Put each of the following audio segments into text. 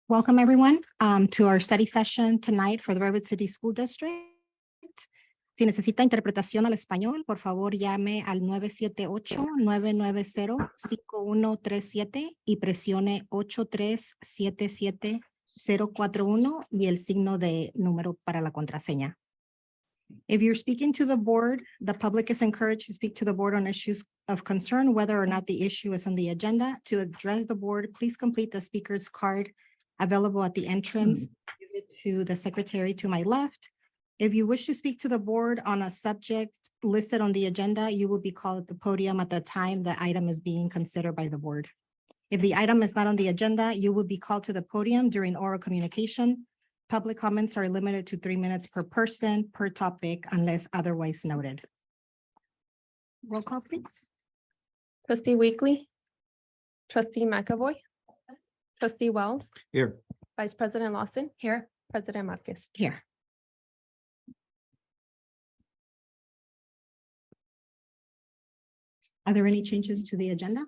Welcome, everyone, to our study session tonight for the Redwood City School District. Si necesita interpretación al español, por favor llame al 978-990-5137 y presione 8377-041 y el signo de número para la contraseña. If you're speaking to the board, the public is encouraged to speak to the board on issues of concern, whether or not the issue is on the agenda. To address the board, please complete the speaker's card available at the entrance. Give it to the secretary to my left. If you wish to speak to the board on a subject listed on the agenda, you will be called at the podium at the time the item is being considered by the board. If the item is not on the agenda, you will be called to the podium during oral communication. Public comments are limited to 3 minutes per person per topic unless otherwise noted. Roll call, please. Trustee Weekly, Trustee McAvoy, Trustee Wells, Here. Vice President Lawson. Here. President Marquez. Here. Are there any changes to the agenda?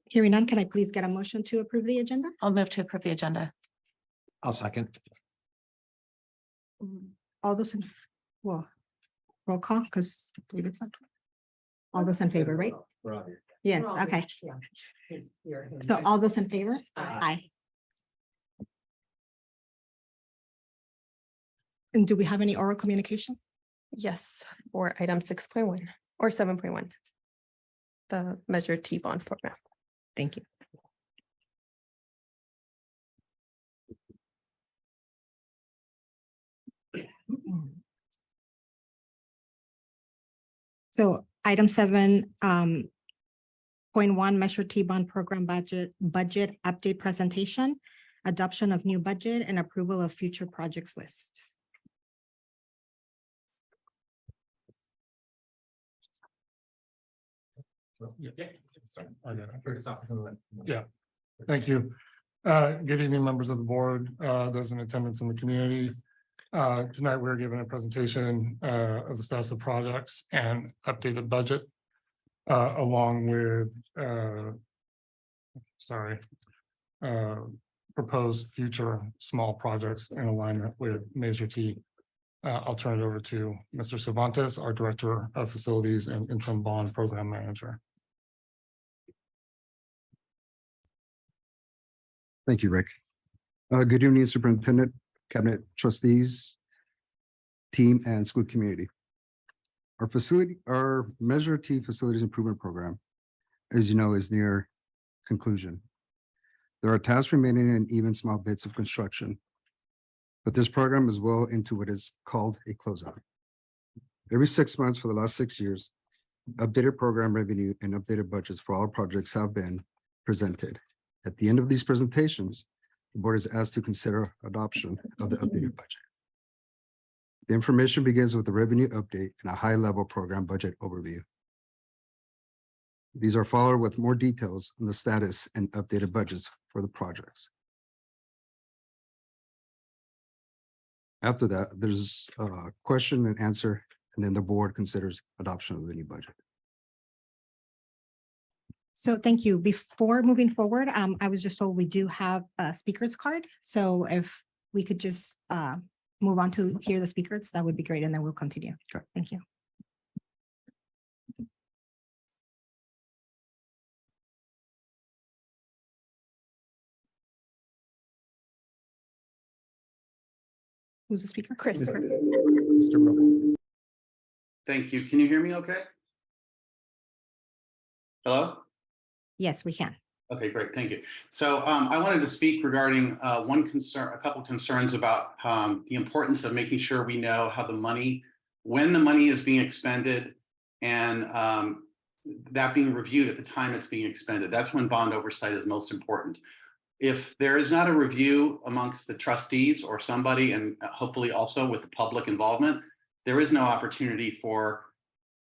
Hearing none, can I please get a motion to approve the agenda? I'll move to approve the agenda. I'll second. All those in, well, roll call, because all those in favor, right? Yes, okay. So all those in favor? Aye. And do we have any oral communication? Yes, for item 6.1 or 7.1. The Measure T bond program. Thank you. So item 7.1 Measure T bond program budget update presentation, adoption of new budget and approval of future projects list. Yeah, thank you. Good evening, members of the board, those in attendance in the community. Tonight, we're giving a presentation of the status of projects and updated budget, along with proposed future small projects in alignment with Measure T. I'll turn it over to Mr. Cervantes, our Director of Facilities and Interim Bond Program Manager. Thank you, Rick. Good evening, Superintendent, Cabinet Trustees, team, and school community. Our Measure T Facilities Improvement Program, as you know, is near conclusion. There are tasks remaining in even small bits of construction, but this program is well into what is called a closeout. Every 6 months for the last 6 years, updated program revenue and updated budgets for all projects have been presented. At the end of these presentations, the board is asked to consider adoption of the updated budget. The information begins with the revenue update and a high-level program budget overview. These are followed with more details on the status and updated budgets for the projects. After that, there's a question and answer, and then the board considers adoption of the new budget. So thank you. Before moving forward, I was just told we do have a speaker's card. So if we could just move on to hear the speakers, that would be great. And then we'll continue. Sure. Thank you. Who's the speaker? Chris. Mr. Rowe. Thank you. Can you hear me okay? Hello? Yes, we can. Okay, great. Thank you. So I wanted to speak regarding a couple concerns about the importance of making sure we know how when the money is being expended, and that being reviewed at the time it's being expended. That's when bond oversight is most important. If there is not a review amongst the trustees or somebody, and hopefully also with the public involvement, there is no opportunity for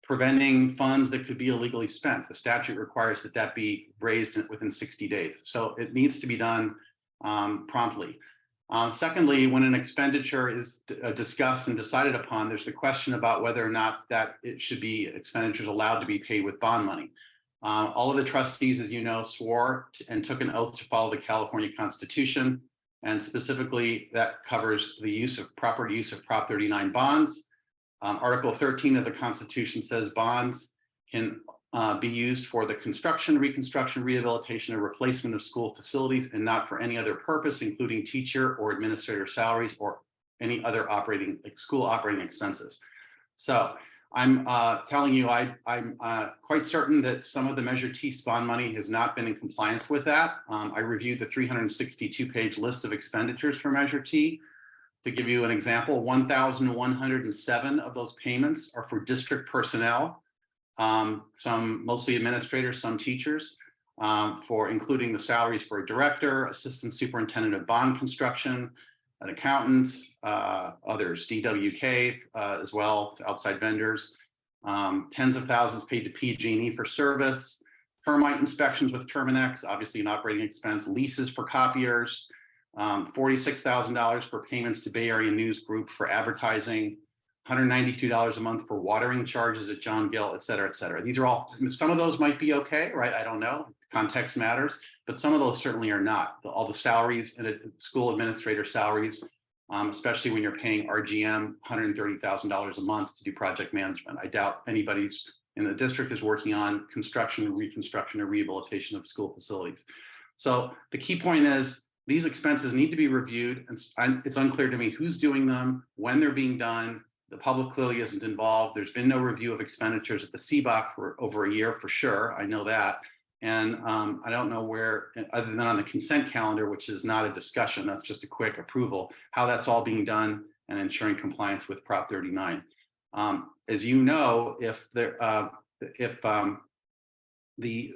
preventing funds that could be illegally spent. The statute requires that be raised within 60 days. So it needs to be done promptly. Secondly, when an expenditure is discussed and decided upon, there's the question about whether or not that it should be expenditures allowed to be paid with bond money. All of the trustees, as you know, swore and took an oath to follow the California Constitution. And specifically, that covers the proper use of Prop 39 bonds. Article 13 of the Constitution says bonds can be used for the construction, reconstruction, rehabilitation, or replacement of school facilities and not for any other purpose, including teacher or administrator salaries or any other school operating expenses. So I'm telling you, I'm quite certain that some of the Measure T bond money has not been in compliance with that. I reviewed the 362-page list of expenditures for Measure T. To give you an example, 1,107 of those payments are for district personnel, some mostly administrators, some teachers, for including the salaries for a director, assistant superintendent of bond construction, an accountant, others, DWK as well, outside vendors, tens of thousands paid to PG&E for service, termite inspections with Terminex, obviously an operating expense, leases for copiers, $46,000 for payments to Bay Area News Group for advertising, $192 a month for watering charges at John Gill, et cetera, et cetera. These are all, some of those might be okay, right? I don't know, context matters, but some of those certainly are not. All the salaries and school administrator salaries, especially when you're paying RGM $130,000 a month to do project management. I doubt anybody's in the district is working on construction, reconstruction, or rehabilitation of school facilities. So the key point is these expenses need to be reviewed, and it's unclear to me who's doing them, when they're being done. The public clearly isn't involved. There's been no review of expenditures at the CBOC for over a year for sure. I know that. And I don't know where, other than on the consent calendar, which is not a discussion, that's just a quick approval, how that's all being done and ensuring compliance with Prop 39. As you know,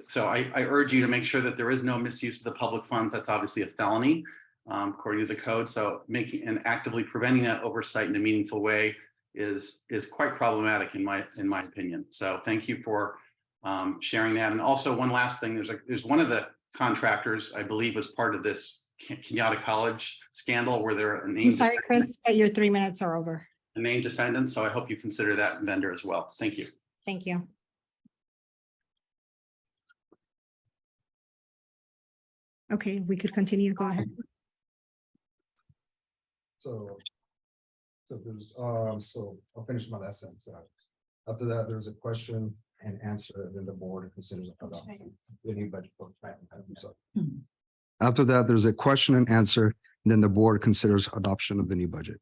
so I urge you to make sure that there is no misuse of the public funds. That's obviously a felony according to the code. So making and actively preventing that oversight in a meaningful way is quite problematic in my opinion. So thank you for sharing that. And also one last thing, there's one of the contractors, I believe, was part of this Kenyatta College scandal where they're a I'm named sorry, Chris, but your 3 minutes are over. a named defendant. So I hope you consider that vendor as well. Thank you. Thank you. Okay, we could continue. Go ahead. So there's, so I'll finish my last sentence. After that, there's a question and answer, and then the board considers adoption. The new budget. After that, there's a question and answer, and then the board considers adoption of the new budget.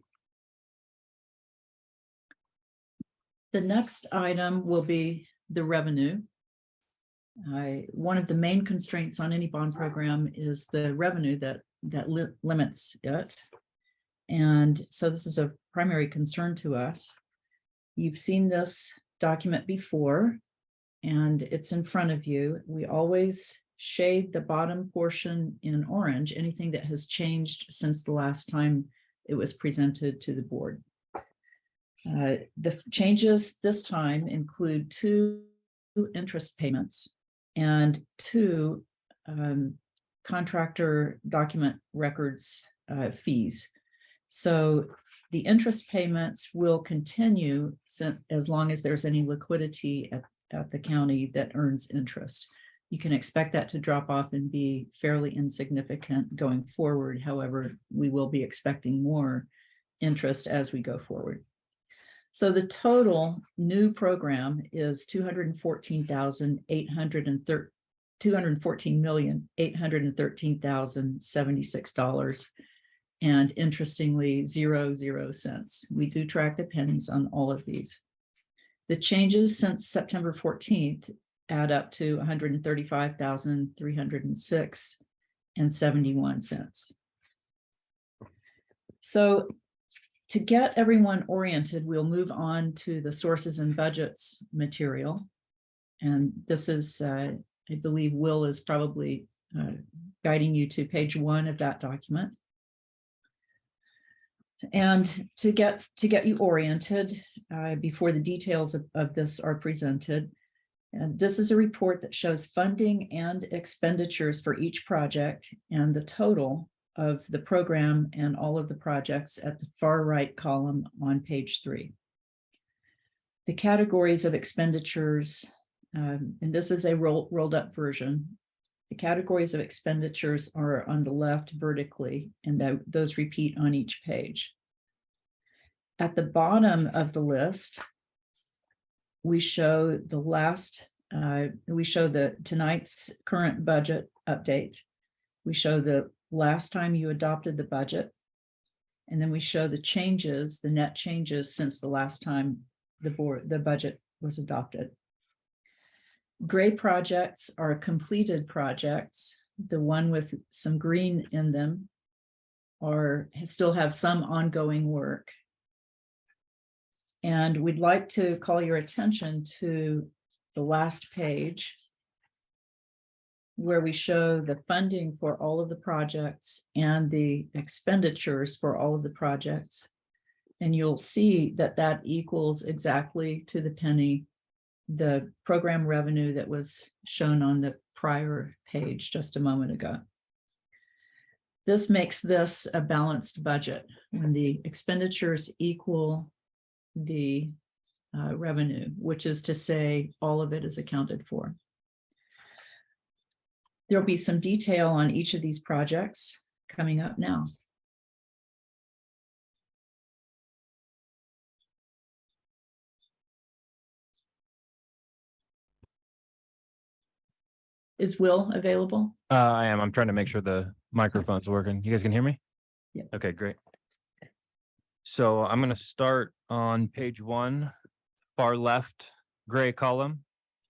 The next item will be the revenue. One of the main constraints on any bond program is the revenue that limits it. And so this is a primary concern to us. You've seen this document before, and it's in front of you. We always shade the bottom portion in orange, anything that has changed since the last time it was presented to the board. The changes this time include 2 interest payments and 2 contractor document records fees. So the interest payments will continue as long as there's any liquidity at the county that earns interest. You can expect that to drop off and be fairly insignificant going forward. However, we will be expecting more interest as we go forward. So the total new program is $214,813,076. And interestingly, 0 cents. We do track the pennies on all of these. The changes since September 14th add up to $135,306.71. So to get everyone oriented, we'll move on to the sources and budgets material. And this is, I believe Will is probably guiding you to page 1 of that document. And to get you oriented before the details of this are presented, and this is a report that shows funding and expenditures for each project and the total of the program and all of the projects at the far right column on page 3. The categories of expenditures, and this is a rolled up version. The categories of expenditures are on the left vertically, and those repeat on each page. At the bottom of the list, we show tonight's current budget update. We show the last time you adopted the budget. And then we show the changes, the net changes since the last time the budget was adopted. Gray projects are completed projects. The one with some green in them still have some ongoing work. And we'd like to call your attention to the last page, where we show the funding for all of the projects and the expenditures for all of the projects. And you'll see that that equals exactly to the penny the program revenue that was shown on the prior page just a moment ago. This makes this a balanced budget when the expenditures equal the revenue, which is to say all of it is accounted for. There'll be some detail on each of these projects coming up now. Is Will available? I am. I'm trying to make sure the microphone's working. You guys can hear me? Yeah. Okay, great. So I'm going to start on page 1, far left gray column.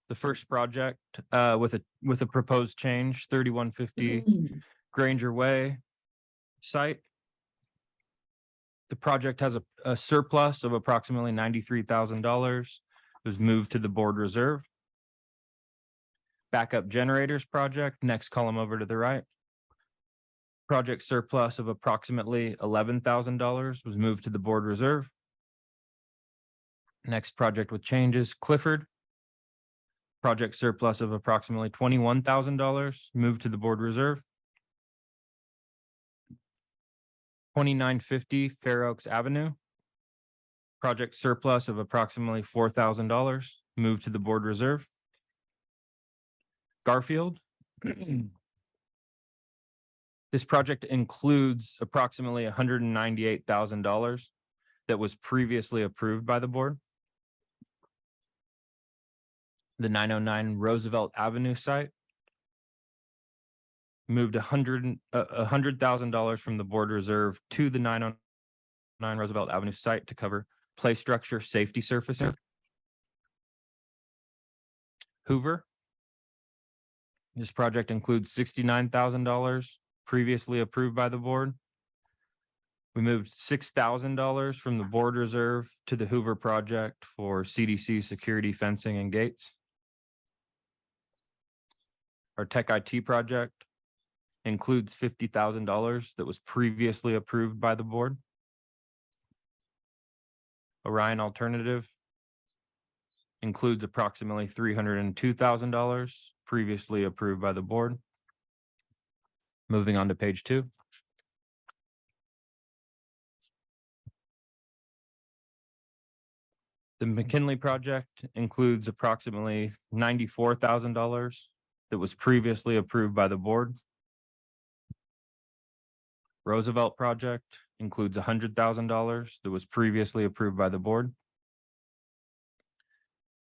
The first project with a proposed change, 3150 Granger Way site. The project has a surplus of approximately $93,000. It was moved to the board reserve. Backup generators project, next column over to the right. Project surplus of approximately $11,000 was moved to the board reserve. Next project with changes, Clifford. Project surplus of approximately $21,000 moved to the board reserve. 2950 Fair Oaks Avenue. Project surplus of approximately $4,000 moved to the board reserve. Garfield. This project includes approximately $198,000 that was previously approved by the board. The 909 Roosevelt Avenue site moved $100,000 from the board reserve to the 909 Roosevelt Avenue site to cover play structure safety surfacing. Hoover. This project includes $69,000 previously approved by the board. We moved $6,000 from the board reserve to the Hoover project for CDC security fencing and gates. Our Tech IT project includes $50,000 that was previously approved by the board. Orion Alternative includes approximately $302,000 previously approved by the board. Moving on to page 2. The McKinley project includes approximately $94,000 that was previously approved by the board. Roosevelt project includes $100,000 that was previously approved by the board.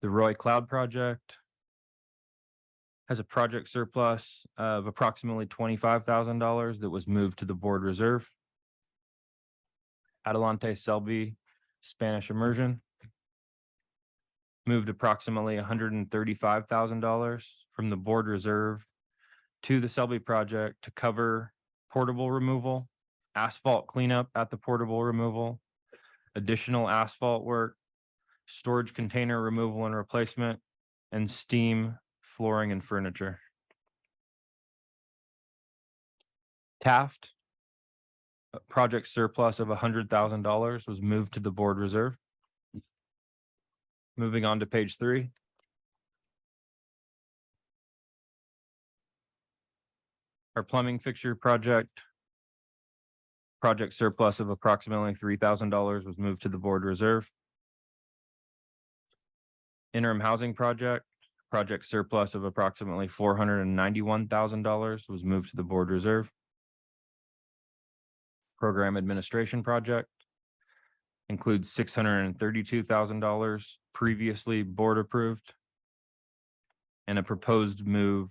The Roy Cloud project has a project surplus of approximately $25,000 that was moved to the board reserve. Adelante Selby Spanish immersion moved approximately $135,000 from the board reserve to the Selby project to cover portable removal, asphalt cleanup at the portable removal, additional asphalt work, storage container removal and replacement, and steam, flooring, and furniture. Taft, a project surplus of $100,000 was moved to the board reserve. Moving on to page 3. Our plumbing fixture project Project surplus of approximately $3,000 was moved to the board reserve. Interim housing project surplus of approximately $491,000 was moved to the board reserve. Program administration project includes $632,000 previously board approved, and a proposed move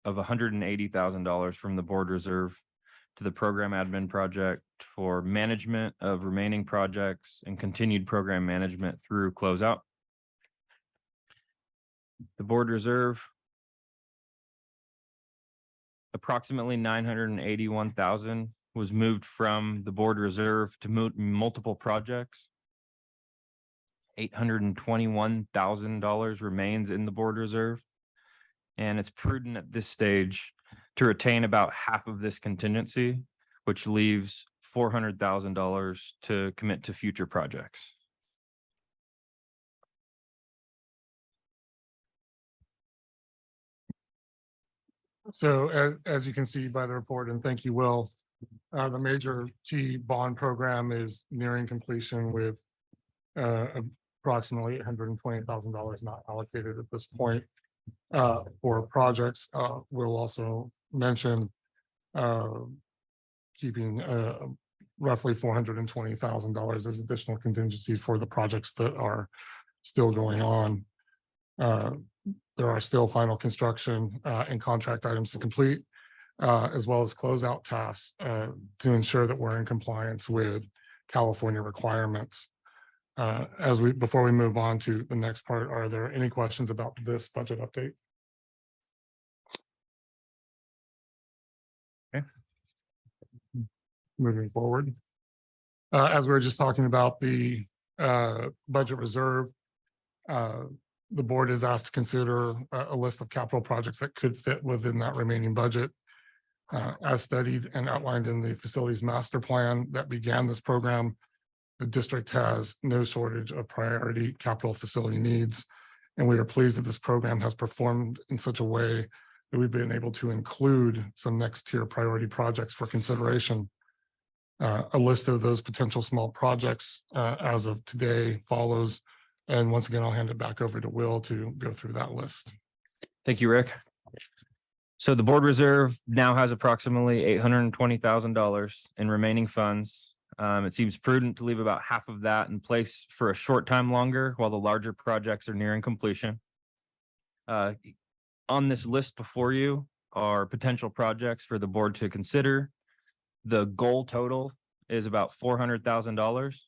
of $180,000 from the board reserve to the program admin project for management of remaining projects and continued program management through closeout. The board reserve, approximately $981,000 was moved from the board reserve to multiple projects. $821,000 remains in the board reserve. And it's prudent at this stage to retain about half of this contingency, which leaves $400,000 to commit to future projects. So as you can see by the report, and thank you, Will, the major T bond program is nearing completion with approximately $820,000 not allocated at this point for projects. We'll also mention keeping roughly $420,000 as additional contingencies for the projects that are still going on. There are still final construction and contract items to complete, as well as closeout tasks to ensure that we're in compliance with California requirements. Before we move on to the next part, are there any questions about this budget update? Okay. Moving forward. As we were just talking about the budget reserve, the board is asked to consider a list of capital projects that could fit within that remaining budget. As studied and outlined in the facilities master plan that began this program, the district has no shortage of priority capital facility needs. And we are pleased that this program has performed in such a way that we've been able to include some next tier priority projects for consideration. A list of those potential small projects as of today follows. And once again, I'll hand it back over to Will to go through that list. Thank you, Rick. So the board reserve now has approximately $820,000 in remaining funds. It seems prudent to leave about half of that in place for a short time longer while the larger projects are nearing completion. On this list before you are potential projects for the board to consider. The goal total is about $400,000.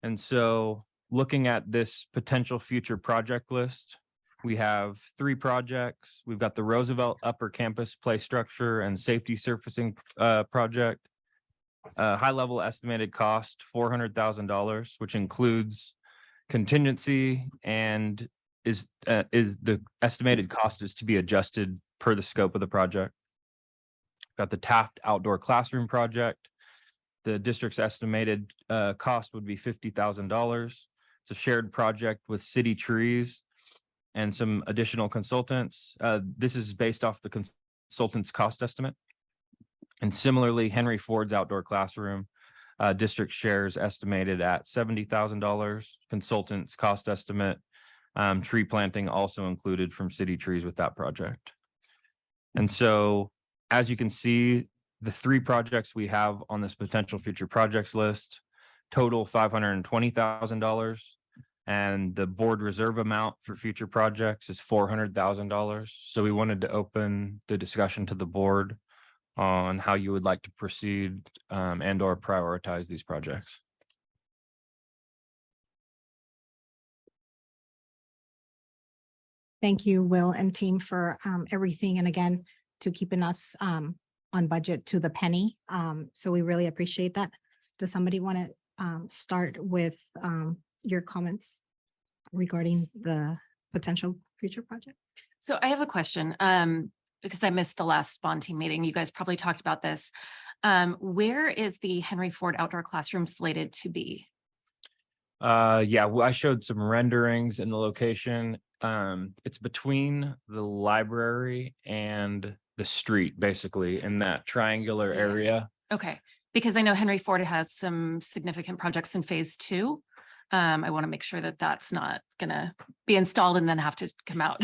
And so looking at this potential future project list, we have 3 projects. We've got the Roosevelt Upper Campus Play Structure and Safety Surfacing project. High level estimated cost, $400,000, which includes contingency and is the estimated cost is to be adjusted per the scope of the project. Got the Taft Outdoor Classroom project. The district's estimated cost would be $50,000. It's a shared project with City Trees and some additional consultants. This is based off the consultant's cost estimate. And similarly, Henry Ford's outdoor classroom district shares estimated at $70,000. Consultants cost estimate, tree planting also included from City Trees with that project. And so, as you can see, the 3 projects we have on this potential future projects list total $520,000. And the board reserve amount for future projects is $400,000. So we wanted to open the discussion to the board on how you would like to proceed and or prioritize these projects. Thank you, Will and team, for everything. And again, to keeping us on budget to the penny. So we really appreciate that. Does somebody want to start with your comments regarding the potential future project? So I have a question because I missed the last bond team meeting. You guys probably talked about this. Where is the Henry Ford outdoor classroom slated to be? Yeah, I showed some renderings in the location. It's between the library and the street, basically in that triangular area. Okay. Because I know Henry Ford has some significant projects in phase 2. I want to make sure that that's not gonna be installed and then have to come out.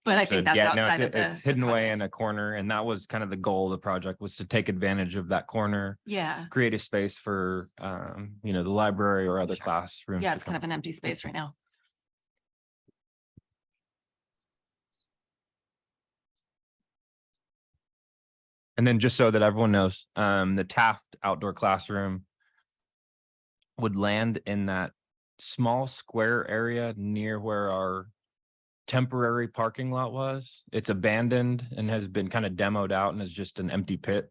But I So, think that's yeah, no, outside of it's the hidden away project. in a corner, and that was kind of the goal of the project, was to take advantage of that corner, Yeah, create a space for, you know, the library or other classrooms. yeah, to it's kind of come. an empty space right now. And then just so that everyone knows, the Taft outdoor classroom would land in that small square area near where our temporary parking lot was. It's abandoned and has been kind of demoed out and is just an empty pit.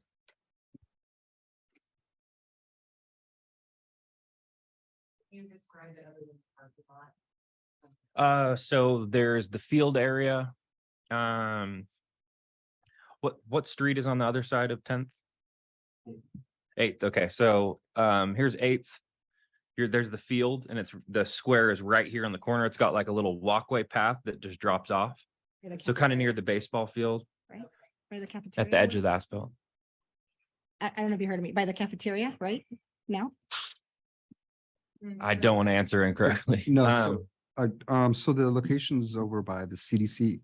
So there's the field area. What street is on the other side of 10th? 8th. Okay, so here's 8th. Here, there's the field, and the square is right here in the corner. It's got like a little walkway path that just drops off. So kind of near the baseball field Right, by the cafeteria. at the edge of the asphalt. I don't know if you heard me, by the cafeteria, right? No? I don't want to answer incorrectly. No, so the location's over by the CDC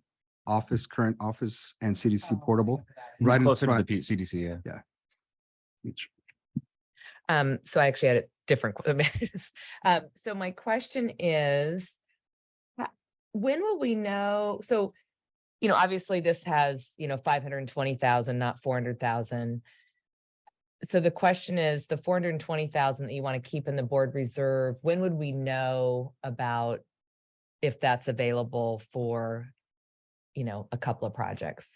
office, current office, and CDC portable, right in Closer to the front. CDC, yeah. Which- So I actually had a different. So my question is, when will we know? So, obviously this has, 520,000, not 400,000. So the question is, the 420,000 that you want to keep in the board reserve, when would we know about if that's available for, a couple of projects?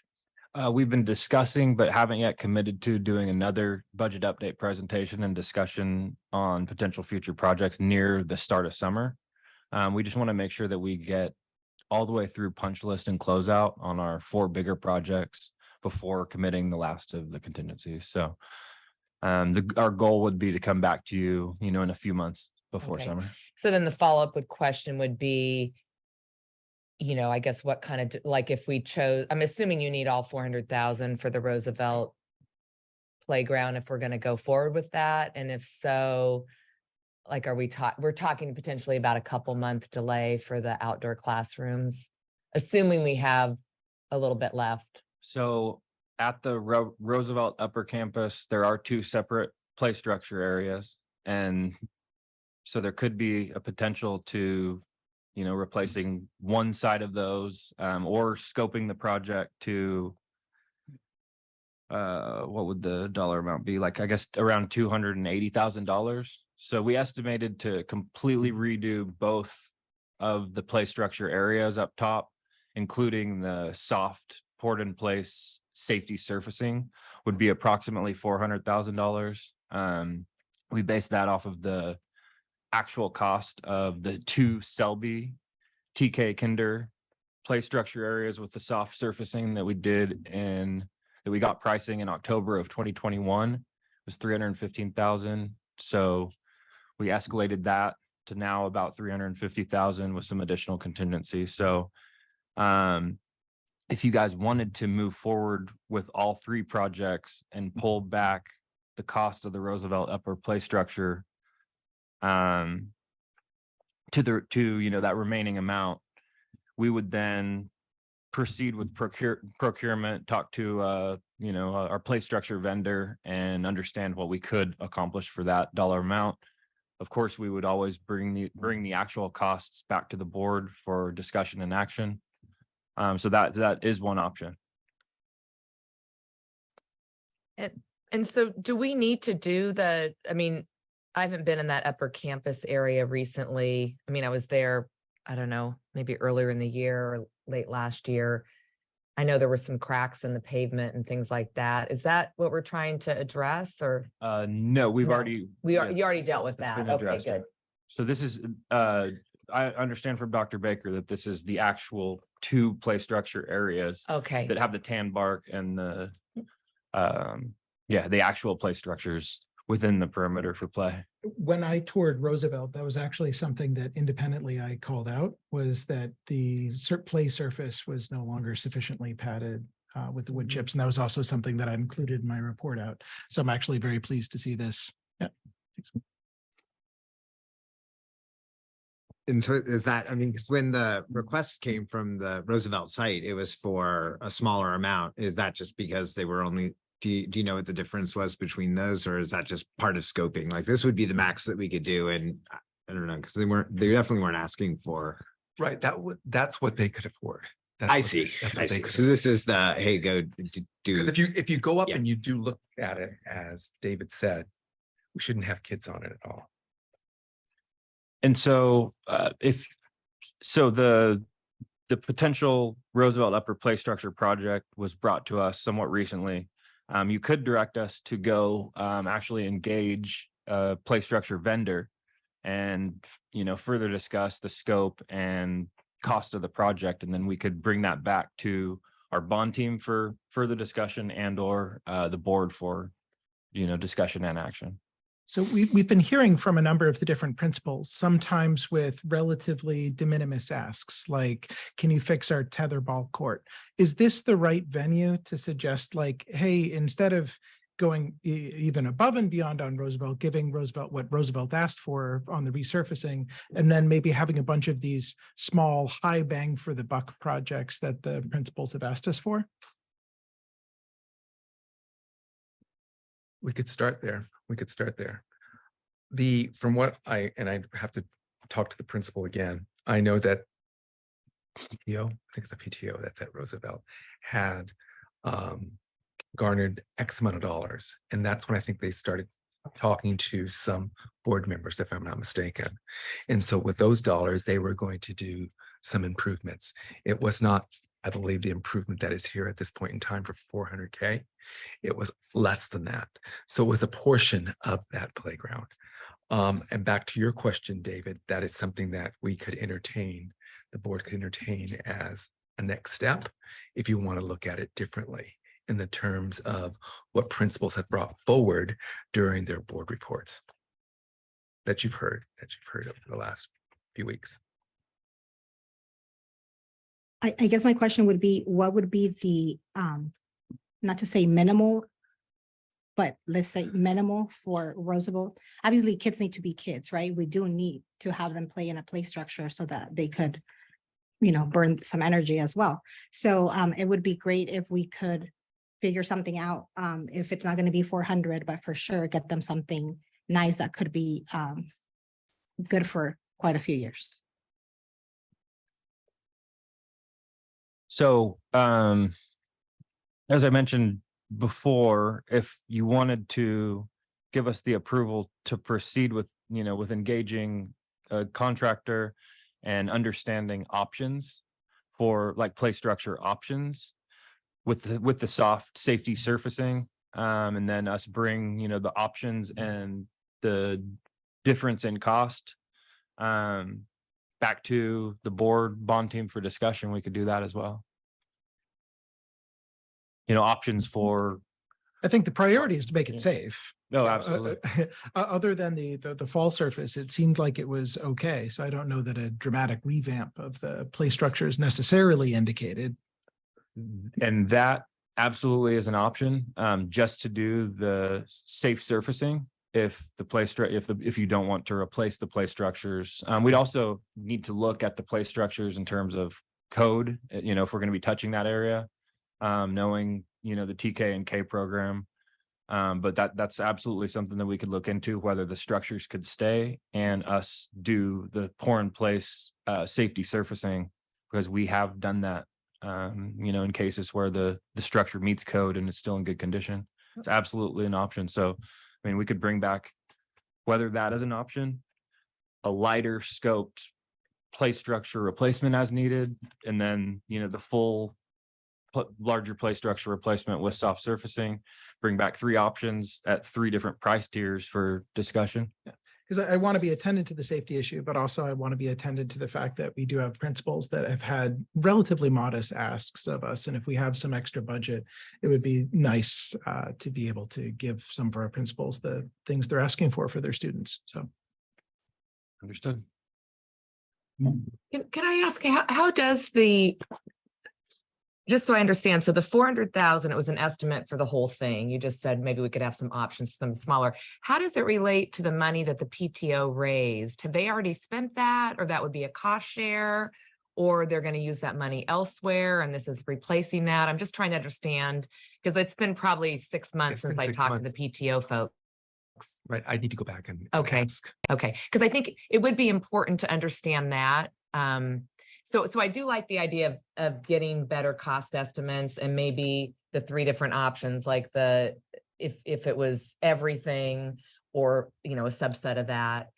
We've been discussing, but haven't yet committed to doing another budget update presentation and discussion on potential future projects near the start of summer. We just want to make sure that we get all the way through punch list and closeout on our 4 bigger projects before committing the last of the contingencies. So our goal would be to come back to you, in a few months before Okay. summer. So then the follow-up question would be, I guess what kind of, like if we chose, I'm assuming you need all 400,000 for the Roosevelt playground if we're going to go forward with that. And if so, like, we're talking potentially about a couple month delay for the outdoor classrooms, assuming we have a little bit left. So at the Roosevelt Upper Campus, there are 2 separate play structure areas. And so there could be a potential to, replacing one side of those, or scoping the project to, what would the dollar amount be? Like, I guess around $280,000. So we estimated to completely redo both of the play structure areas up top, including the soft poured in place safety surfacing, would be approximately $400,000. We based that off of the actual cost of the 2 Selby TK Kinder play structure areas with the soft surfacing that we got pricing in October of 2021. It was $315,000. So we escalated that to now about $350,000 with some additional contingency. So if you guys wanted to move forward with all 3 projects and pull back the cost of the Roosevelt upper play structure to that remaining amount, we would then proceed with procurement, talk to our play structure vendor and understand what we could accomplish for that dollar amount. Of course, we would always bring the actual costs back to the board for discussion and action. So that is one option. And so do we need to do I haven't been in that upper campus area recently. I was there, I don't know, maybe earlier in the year or late last year. I know there were some cracks in the pavement and things like that. Is that what we're trying to address, or? No, we've No, already. You already dealt with It's that. been Okay, addressed. good. So this is, I understand from Dr. Baker that this is the actual 2 play structure areas Okay, that have the tan bark and the actual play structures within the perimeter for play. When I toured Roosevelt, that was actually something that independently I called out, was that the play surface was no longer sufficiently padded. with the wood chips. And that was also something that I included in my report out. So I'm actually very pleased to see this. Yeah. And so is that, I mean, because when the request came from the Roosevelt site, it was for a smaller amount. Is that just because they were only, do you know what the difference was between those, or is that just part of scoping? Like this would be the max that we could do, and I don't know, because they definitely weren't asking for. Right, that's what they could afford. That's I what see, that's I what they see. could So this is the, hey, go Because do. if you go up Yeah. and you do look at it, as David said, we shouldn't have kids on it at all. And so the potential Roosevelt Upper Play Structure project was brought to us somewhat recently. You could direct us to go actually engage a play structure vendor and, further discuss the scope and cost of the project. And then we could bring that back to our bond team for further discussion and or the board for, discussion and action. So we've been hearing from a number of the different principals, sometimes with relatively de minimis asks, like, can you fix our tetherball court? Is this the right venue to suggest, like, hey, instead of going even above and beyond on Roosevelt, giving Roosevelt what Roosevelt asked for on the resurfacing, and then maybe having a bunch of these small, high bang for the buck projects that the principals have asked us for? We could start there. From what I have to talk to the principal again, I know that PTO, I think it's a PTO that's at Roosevelt, had garnered X amount of dollars. And that's when I think they started talking to some board members, if I'm not mistaken. And so with those dollars, they were going to do some improvements. It was not, I believe, the improvement that is here at this point in time for 400K. It was less than that. So it was a portion of that playground. And back to your question, David, that is something that we could entertain, the board could entertain as a next step if you want to look at it differently in the terms of what principals have brought forward during their board reports that you've heard over the last few weeks. I guess my question would be, what would be the, not to say minimal, but let's say minimal for Roosevelt? Obviously, kids need to be kids, right? We do need to have them play in a play structure so that they could, burn some energy as well. So it would be great if we could figure something out. If it's not going to be 400, but for sure get them something nice that could be good for quite a few years. So, as I mentioned before, if you wanted to give us the approval to proceed with, with engaging a contractor and understanding options for like play structure options with the soft safety surfacing, and then us bring, the options and the difference in cost, back to the board bond team for discussion, we could do that as well. Options for. I think the priority is to make it safe. No, absolutely. Other than the fall surface, it seemed like it was okay. So I don't know that a dramatic revamp of the play structure is necessarily indicated. And that absolutely is an option, just to do the safe surfacing. If the if you don't want to replace the play structures, we'd also need to look at the play structures in terms of code, if we're going to be touching that area, knowing, the TK and K program. But that's absolutely something that we could look into, whether the structures could stay and us do the pour in place safety surfacing, because we have done that, in cases where the structure meets code and it's still in good condition. It's absolutely an option. So, I mean, we could bring back, whether that is an option, a lighter scoped play structure replacement as needed, and then, the full larger play structure replacement with soft surfacing, bring back 3 options at 3 different price tiers for discussion. Because I want to be attended to the safety issue, but also I want to be attended to the fact that we do have principals that have had relatively modest asks of us. And if we have some extra budget, it would be nice to be able to give some of our principals the things they're asking for their students. So. Understood. Can I ask, how does the just so I understand, so the 400,000, it was an estimate for the whole thing. You just said maybe we could have some options for them smaller. How does it relate to the money that the PTO raised? Have they already spent that, or that would be a cost share? Or they're going to use that money elsewhere and this is replacing that? I'm just trying to understand, because it's been probably 6 months It's since been I 6 talked months. to the PTO folks. Right, I need to go back and Okay. ask. Okay, because I think it would be important to understand that. So I do like the idea of getting better cost estimates and maybe the 3 different options, like if it was everything or, a subset of that,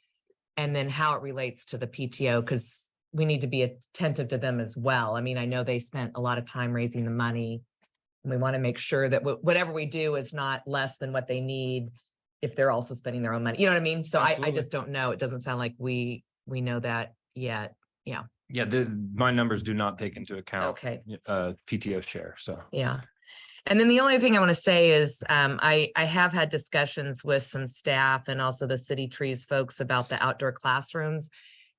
and then how it relates to the PTO, because we need to be attentive to them as well. I mean, I know they spent a lot of time raising the money. And we want to make sure that whatever we do is not less than what they need if they're also spending their own money. You know what I mean? So I Absolutely. just don't know. It doesn't sound like we know that yet. Yeah. Yeah, my numbers do not take into account Okay. PTO share, so. Yeah. And then the only thing I want to say is I have had discussions with some staff and also the City Trees folks about the outdoor classrooms.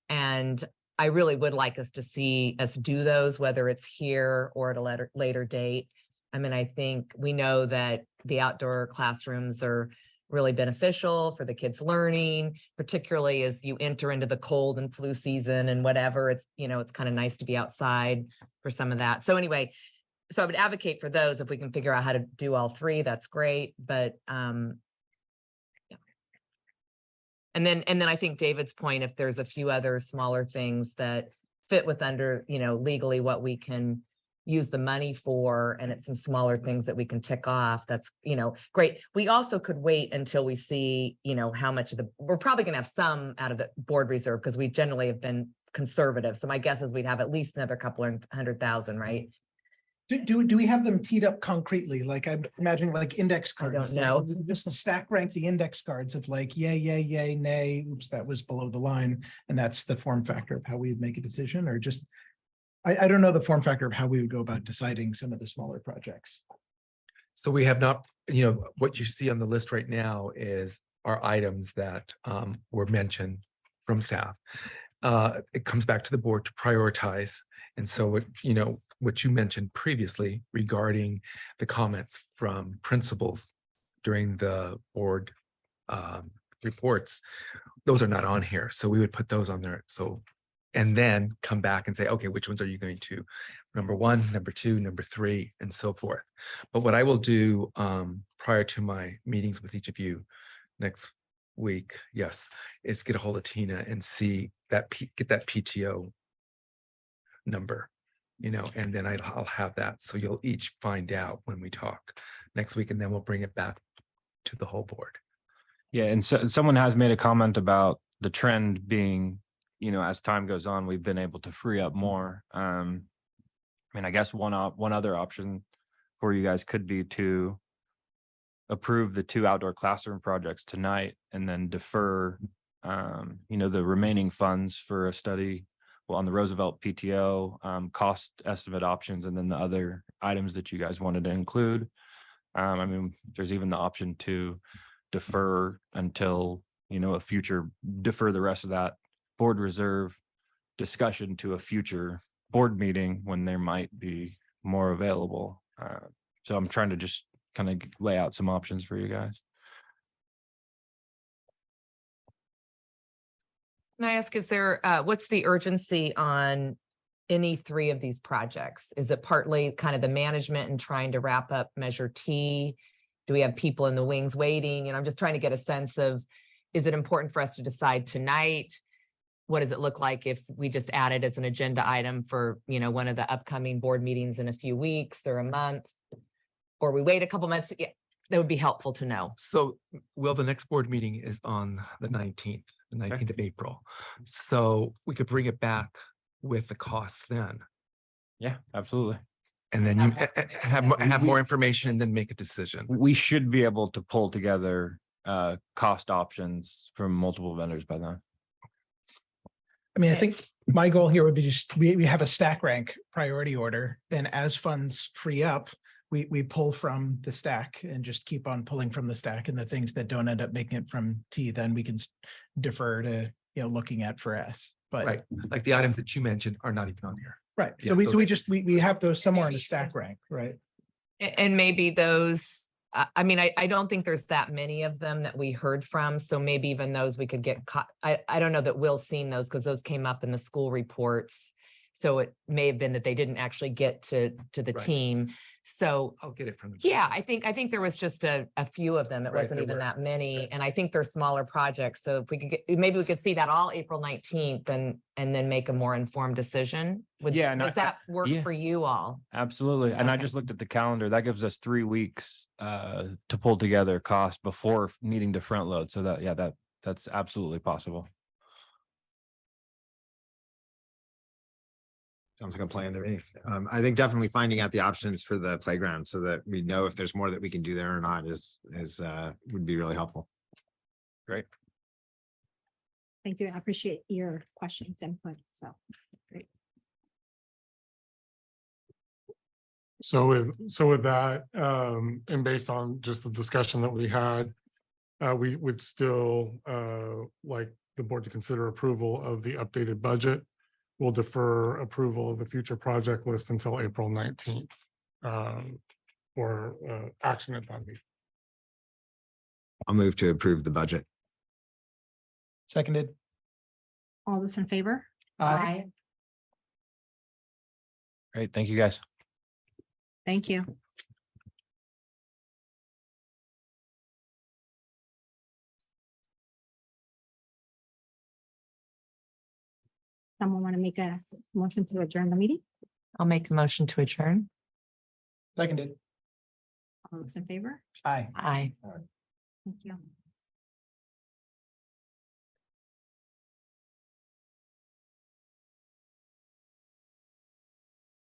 And I really would like us to see us do those, whether it's here or at a later date. I mean, I think we know that the outdoor classrooms are really beneficial for the kids learning, particularly as you enter into the cold and flu season and whatever. It's, it's kind of nice to be outside for some of that. So anyway, so I would advocate for those. If we can figure out how to do all 3, that's great. But yeah. And then I think David's point, if there's a few other smaller things that fit with under, legally what we can use the money for, and it's some smaller things that we can tick off, that's, great. We also could wait until we see, how much of we're probably gonna have some out of the board reserve, because we generally have been conservative. So my guess is we'd have at least another couple of 100,000, right? Do we have them teed up concretely? Like I'm imagining like index I cards. don't like, know. we just stack rank the index cards of like, yay, nay, oops, that was below the line. And that's the form factor of how we would make a decision, or just, I don't know the form factor of how we would go about deciding some of the smaller projects. So we have not, what you see on the list right now is our items that were mentioned from staff. It comes back to the board to prioritize. And so, what you mentioned previously regarding the comments from principals during the board reports, those are not on here. So we would put those on there. So, and then come back and say, okay, which ones are you going to, number 1, number 2, number 3, and so forth. But what I will do prior to my meetings with each of you next week, yes, is get a hold of Tina and see that, get that PTO number, and then I'll have that. So you'll each find out when we talk next week, and then we'll bring it back to the whole board. Yeah, and so someone has made a comment about the trend being, as time goes on, we've been able to free up more. I mean, I guess one other option for you guys could be to approve the 2 outdoor classroom projects tonight and then defer, the remaining funds for a study, on the Roosevelt PTO, cost estimate options, and then the other items that you guys wanted to include. I mean, there's even the option to defer until, defer the rest of that board reserve discussion to a future board meeting when there might be more available. So I'm trying to just kind of lay out some options for you guys. Can I ask, is there, what's the urgency on any 3 of these projects? Is it partly kind of the management and trying to wrap up Measure T? Do we have people in the wings waiting? And I'm just trying to get a sense of, is it important for us to decide tonight? What does it look like if we just add it as an agenda item for, one of the upcoming board meetings in a few weeks or a month? Or we wait a couple months? Yeah, that would be helpful to know. So, the next board meeting is on the 19th. The 19th of April. So we could bring it back with the costs then. Yeah, absolutely. And then you have more information and then make a decision. We should be able to pull together cost options from multiple vendors by then. I mean, I think my goal here would be just, we have a stack rank priority order, and as funds free up, we pull from the stack and just keep on pulling from the stack, and the things that don't end up making it from T, then we can defer to, looking at for S, but. Right, like the items that you mentioned are not even on here. Right, Yeah, so we, so so we they- just, we have those somewhere in the stack rank, right? And maybe those, I mean, I don't think there's that many of them that we heard from, so maybe even those we could get caught. I don't know that Will's seen those because those came up in the school reports. So it may have been that they didn't actually get to the Right. team. So I'll get it from them. yeah, I think there was just a few of them. It Right, wasn't there even were. that many. And I think they're smaller projects. So if we could get, maybe we could see that all April 19th and then make a more informed decision. Yeah, and Does that work yeah. for you all? Absolutely. And I Okay. just looked at the calendar. That gives us 3 weeks to pull together cost before needing to front load. So that, yeah, that's absolutely possible. Sounds like a plan to me. I think definitely finding out the options for the playground so that we know if there's more that we can do there or not is would be really helpful. Great. Thank you. I appreciate your questions and input. So, great. So with that, and based on just the discussion that we had, we would still like the board to consider approval of the updated budget. We'll defer approval of the future project list until April 19th for action at that meeting. I'll move to approve the budget. Seconded. All those in favor? Aye. Great. Thank you, guys. Thank you. Someone want to make a motion to adjourn the meeting? I'll make a motion to adjourn. Seconded. All those in favor? Aye. Aye. Thank you.